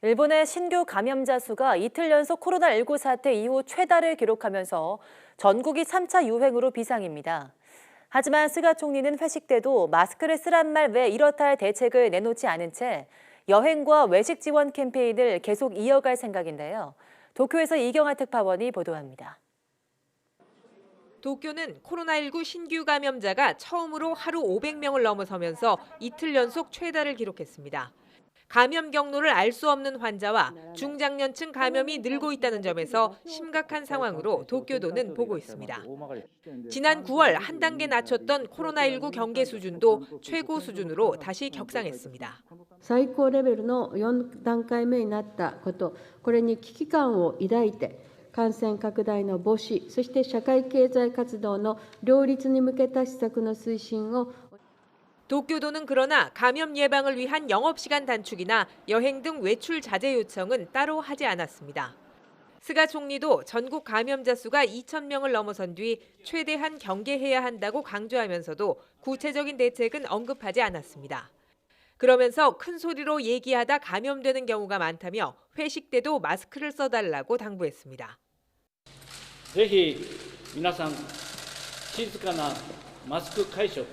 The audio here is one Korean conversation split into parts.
일본의 신규 감염자 수가 이틀 연속 코로나19 사태 이후 최다를 기록하면서 전국이 3차 유행으로 비상입니다. 하지만 스가 총리는 회식 때도 마스크를 쓰란 말 외 이렇다 할 대책을 내놓지 않은 채 여행과 외식 지원 캠페인을 계속 이어갈 생각인데요. 도쿄에서 이경아 특파원이 보도합니다. 도쿄는 코로나19 신규 감염자가 처음으로 하루 500명을 넘어서면서 이틀 연속 최다를 기록했습니다. 감염 경로를 알 수 없는 환자와 중장년층 감염이 늘고 있다는 점에서 심각한 상황으로 도쿄도는 보고 있습니다. 지난 9월 한 단계 낮췄던 코로나19 경계 수준도 최고 수준으로 다시 격상했습니다. 最高レベルの4段階目になったこと、これに危機感を抱いて、感染拡大の防止、そして社会経済活動の両立に向けた施策の推進を 도쿄도는 그러나 감염 예방을 위한 영업시간 단축이나 여행 등 외출 자제 요청은 따로 하지 않았습니다. 스가 총리도 전국 감염자 수가 2,000명을 넘어선 뒤 최대한 경계해야 한다고 강조하면서도 구체적인 대책은 언급하지 않았습니다. 그러면서 큰 소리로 얘기하다 감염되는 경우가 많다며 회식 때도 마스크를 써달라고 당부했습니다. ぜひ皆さん静かなマスク会食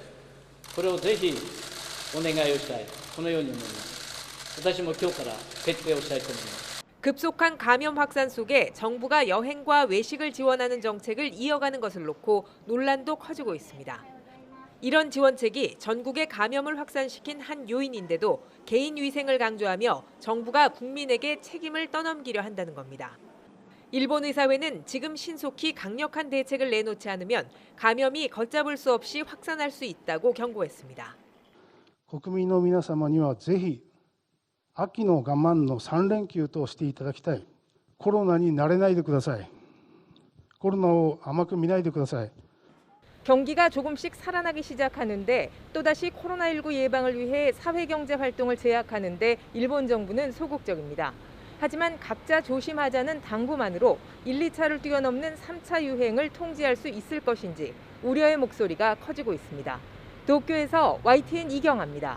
これをぜひお願いをしたいこのように思います。私も今日から決定をしたいと思います。 급속한 감염 확산 속에 정부가 여행과 외식을 지원하는 정책을 이어가는 것을 놓고 논란도 커지고 있습니다. 이런 지원책이 전국의 감염을 확산시킨 한 요인인데도 개인 위생을 강조하며 정부가 국민에게 책임을 떠넘기려 한다는 겁니다. 일본 의사회는 지금 신속히 강력한 대책을 내놓지 않으면 감염이 걷잡을 수 없이 확산할 수 있다고 경고했습니다. 国民の皆様にはぜひ秋の我慢の3連休としていただきたい。コロナに慣れないでください。コロナを甘く見ないでください。 경기가 조금씩 살아나기 시작하는데 또다시 코로나19 예방을 위해 사회경제 활동을 제약하는데 일본 정부는 소극적입니다. 하지만 각자 조심하자는 당부만으로 1, 2차를 뛰어넘는 3차 유행을 통제할 수 있을 것인지 우려의 목소리가 커지고 있습니다. 도쿄에서 YTN 이경아입니다.